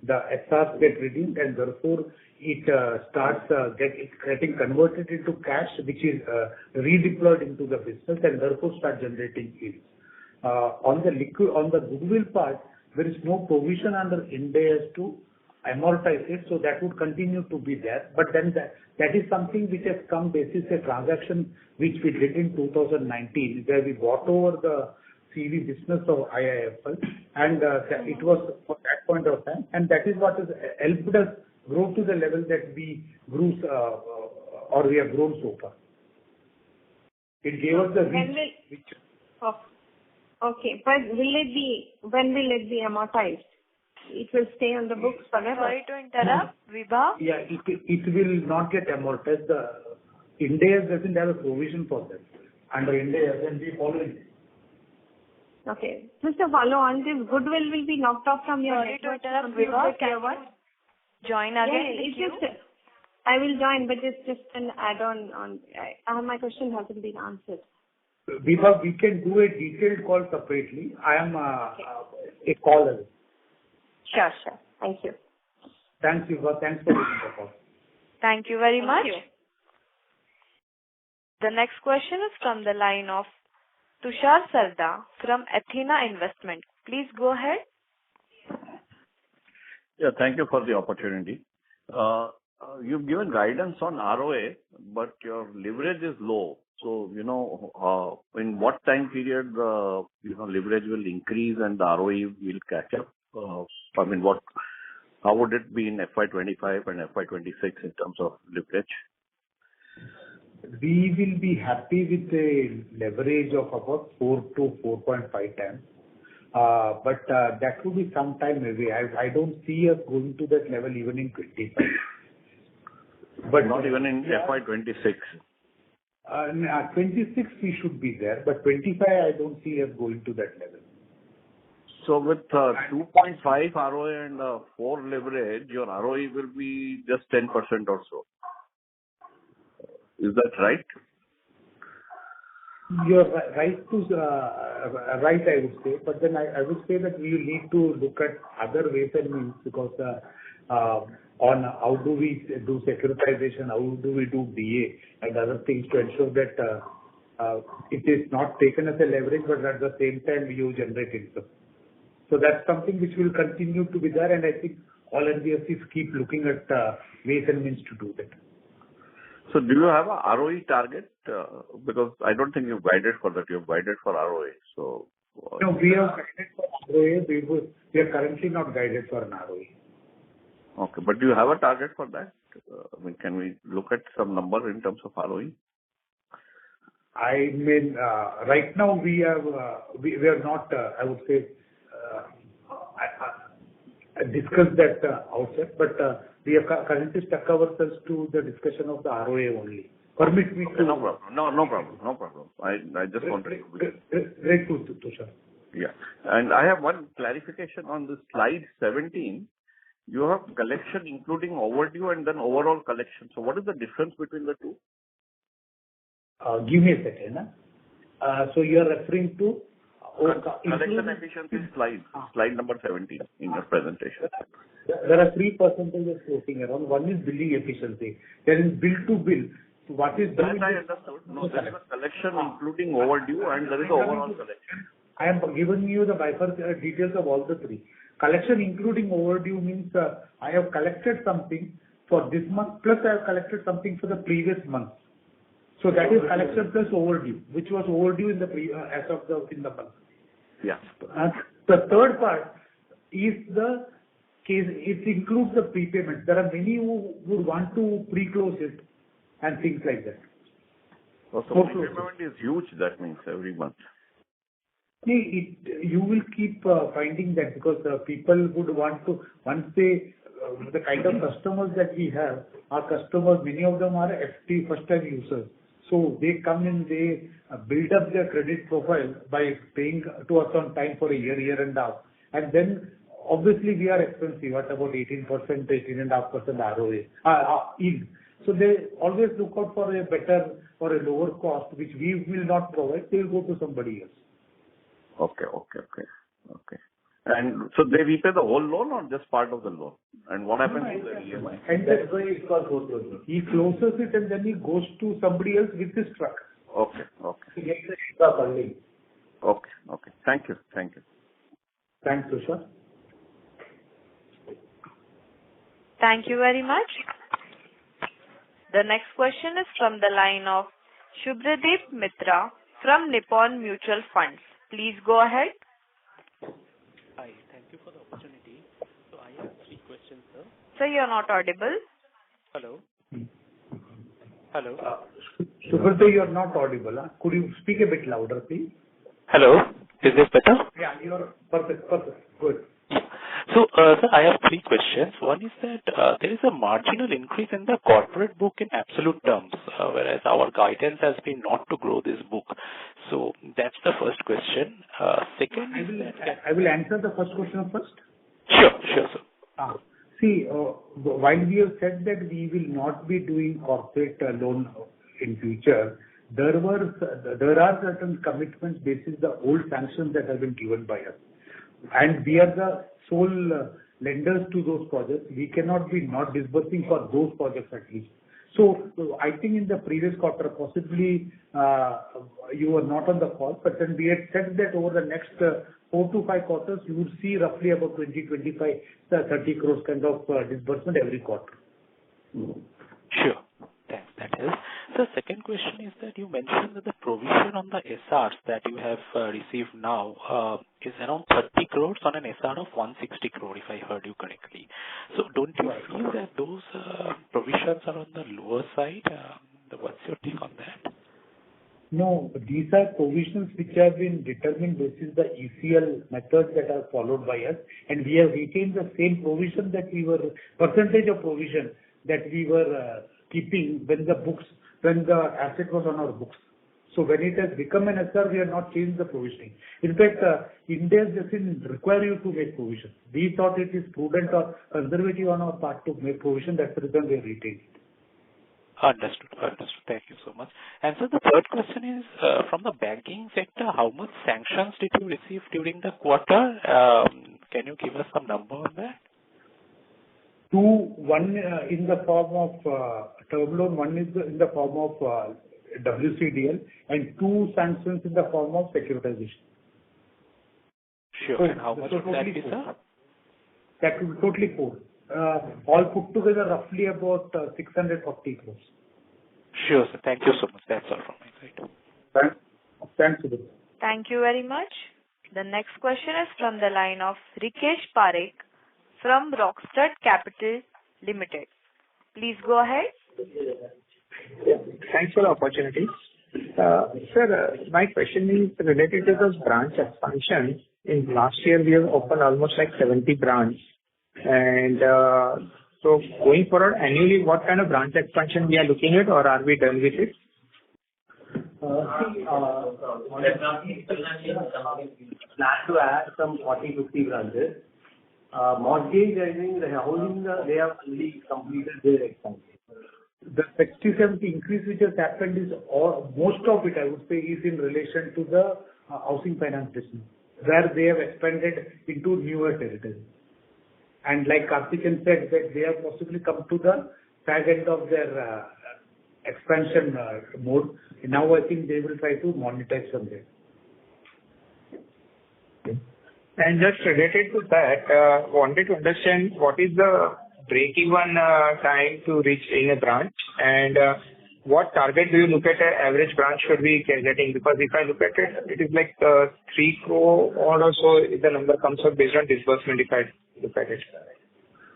the SRs get redeemed and therefore it starts getting converted into cash, which is redeployed into the business and therefore start generating yields. On the goodwill part, there is no provision under Ind AS to amortize it, so that would continue to be there. But then that is something which has come basis a transaction which we did in 2019, where we bought over the CV business of IIFL, and it was for that point of time, and that is what has helped us grow to the level that we grew or we have grown so far. It gave us the reach. Okay, but when will it be amortized? It will stay on the books forever. Sorry to interrupt, Vibha. Yeah, it will not get amortized. The Ind AS doesn't have a provision for that. Under Ind AS, and we follow it. Okay. Just a follow on, this goodwill will be knocked off from your Sorry to interrupt, Vibha. Can you join again? I will join, but it's just an add-on. My question hasn't been answered. Vibha, we can do a detailed call separately. I am a caller. Sure. Thank you. Thanks, Vibha. Thanks for taking the call. Thank you very much. You. The next question is from the line of Tushar Sarda from Athena Investment. Please go ahead. Yeah, thank you for the opportunity. You've given guidance on ROA, but your leverage is low. So, in what time period, leverage will increase and the ROE will catch up? How would it be in FY25 and FY26 in terms of leverage? We will be happy with a leverage of about 4 to 4.5 times. But that will be some time maybe. I don't see us going to that level even in 25. But not even in FY26? 26 we should be there, but 25 I don't see us going to that level. So with 2.5 ROA and 4 leverage, your ROE will be just 10% or so. Is that right? You're right, I would say. But then I would say that we will need to look at other ways and means because on how do we do securitization, how do we do DA and other things to ensure that it is not taken as a leverage, but at the same time you generate income. So that's something which will continue to be there, and I think all NBFCs keep looking at ways and means to do that. So do you have a ROE target? Because I don't think you've guided for that. You've guided for ROA. So no, we have guided for ROA. We are currently not guided for an ROE. Okay, but do you have a target for that? Can we look at some number in terms of ROE? I mean, right now we are not. I would say discussed that outside, but we have currently stuck ourselves to the discussion of the ROA only. Permit me to. No problem. I just wanted to. Grateful to Tushar. Yeah, and I have one clarification on the slide 17. You have collection including overdue and then overall collection. So what is the difference between the two? Give me a second. So you are referring to collection efficiency slide number 17 in your presentation. There are 3 percentages floating around. One is billing efficiency. There is bill to bill. So what is that I understood. No, there is a collection including overdue and there is overall collection. I am giving you the details of all the 3. Collection including overdue means I have collected something for this month plus I have collected something for the previous month. So that is collection plus overdue, which was overdue in the in the month. Yeah. The third part is the case. It includes the prepayment. There are many who would want to pre-close it and things like that. So prepayment is huge. That means every month. You will keep finding that because people would want to once they the kind of customers that we have, our customers, many of them are FT first-time users. So they come in, they build up their credit profile by paying to us on time for a year and a half. And then obviously we are expensive at about 18%, 18.5% ROA, yield. So they always look out for a better or a lower cost, which we will not provide. They will go to somebody else. Okay. And so they repay the whole loan or just part of the loan? And what happens to the EMI? And that's why it's called foreclosure. He closes it and then he goes to somebody else with his truck. Okay. He gets the extra funding. Okay. Thank you. Thanks, Tushar. Thank you very much. The next question is from the line of Shubhradeep Mitra from Nippon Mutual Funds. Please go ahead. Hi. Thank you for the opportunity. So I have 3 questions, sir. Sir, you are not audible. Hello? Shubhradeep, you are not audible. Huh? Could you speak a bit louder, please? Hello? Is this better? Yeah, you are perfect. Good. So, sir, I have 3 questions. One is that there is a marginal increase in the corporate book in absolute terms, whereas our guidance has been not to grow this book. So that's the first question. Second I will answer the first question first. Sure, sir. See, while we have said that we will not be doing corporate loan in future, there are certain commitments basis the old sanctions that have been given by us. And we are the sole lenders to those projects. We cannot be not disbursing for those projects at least. So I think in the previous quarter, possibly you were not on the call, but then we had said that over the next 4 to 5 quarters, you would see roughly about 20, 25, 30 crores kind of disbursement every quarter. Sure. Thanks. That is. The second question is that you mentioned that the provision on the SRs that you have received now is around 30 crores on an SR of 160 crore, if I heard you correctly. So don't you feel that those provisions are on the lower side? What's your take on that? No, these are provisions which have been determined basis the ECL methods that are followed by us, and we have retained the same provision that we were percentage of provision that we were keeping when the asset was on our books. So when it has become an SR, we have not changed the provisioning. In fact, India doesn't require you to make provision. We thought it is prudent or conservative on our part to make provision. That's the reason we have retained it. Understood. Thank you so much. And so the third question is, from the banking sector, how much sanctions did you receive during the quarter? Can you give us some number on that? One in the form of term loan, one is in the form of WCDL, and 2 sanctions in the form of securitization. Sure. And how much would that be, sir? That would be totally 4. All put together roughly about 640 crores. Sure, sir. Thank you so much. That's all from my side. Thanks, Sudhir. Thank you very much. The next question is from the line of Rikesh Parekh from IndoStar Capital Limited. Please go ahead. Thanks for the opportunity. Sir, my question is related to those branch expansion. In last year, we have opened almost like 70 branches. And so going forward, annually, what kind of branch expansion we are looking at, or are we done with it? Plan to add some 40-50 branches. Mortgage, I think, the housing, they have already completed their expansion. The 60-70 increase which has happened is most of it, I would say, is in relation to the housing finance business, where they have expanded into newer territories. And like Karthikeyan said, that they have possibly come to the fag end of their expansion mode. Now I think they will try to monetize from there. And just related to that, wanted to understand what is the break-even time to reach in a branch, and what target do you look at average branch should be getting? Because if I look at it, it is like 3 crore or so the number comes up based on disbursement if I look at it.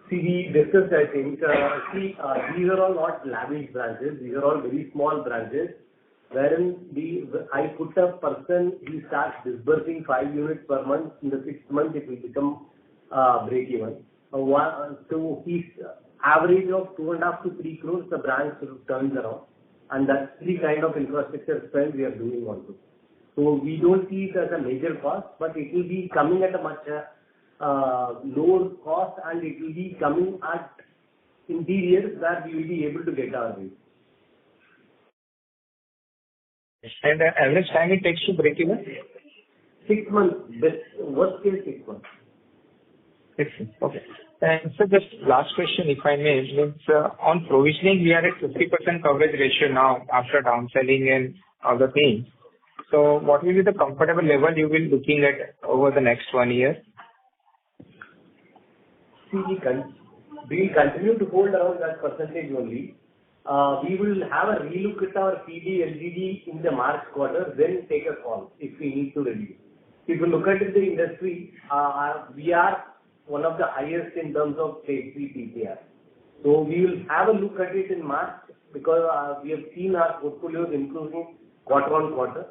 See, we discussed, I think, these are all not lavish branches. These are all very small branches, wherein I put a person, he starts disbursing 5 units per month. In the 6th month, it will become break-even. So his average of 2.5 to 3 crores, the branch turns around. And that's the kind of infrastructure spend we are doing also. So we don't see it as a major cost, but it will be coming at a much lower cost, and it will be coming at interiors that we will be able to get our way. And the average time it takes to break even? 6 months, worst case 6 months. 6 months, okay. And so just last question, if I may, means on provisioning, we are at 50% coverage ratio now after downselling and other things. So what will be the comfortable level you will be looking at over the next 1 year? See, we will continue to hold around that percentage only. We will have a relook at our PD, LGD in the March quarter, then take a call if we need to reduce. If you look at it, the industry, we are one of the highest in terms of stage 3 PCR. So we will have a look at it in March because we have seen our portfolios improving quarter on quarter.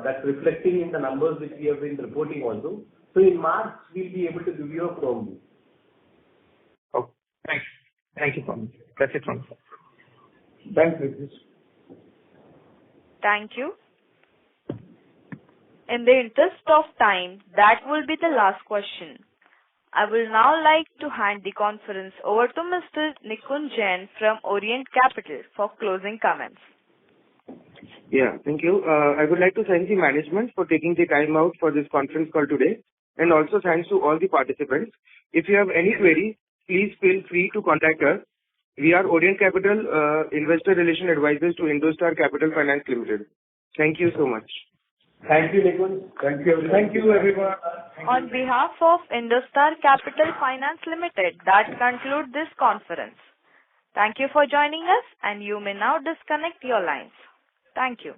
That's reflecting in the numbers which we have been reporting also. So in March, we'll be able to give you a firm view. Okay, thanks. Thank you so much. That's it from me. Thanks, Ritesh. Thank you. In the interest of time, that will be the last question. I will now like to hand the conference over to Mr. Nikunj Jain from Orient Capital for closing comments. Yeah, thank you. I would like to thank the management for taking the time out for this conference call today, and also thanks to all the participants. If you have any query, please feel free to contact us. We are Orient Capital, Investor Relation Advisors to IndoStar Capital Finance Limited. Thank you so much. Thank you, Nikunj. Thank you, everyone. Thank you, everyone. On behalf of IndoStar Capital Finance Limited, that concludes this conference. Thank you for joining us, and you may now disconnect your lines. Thank you.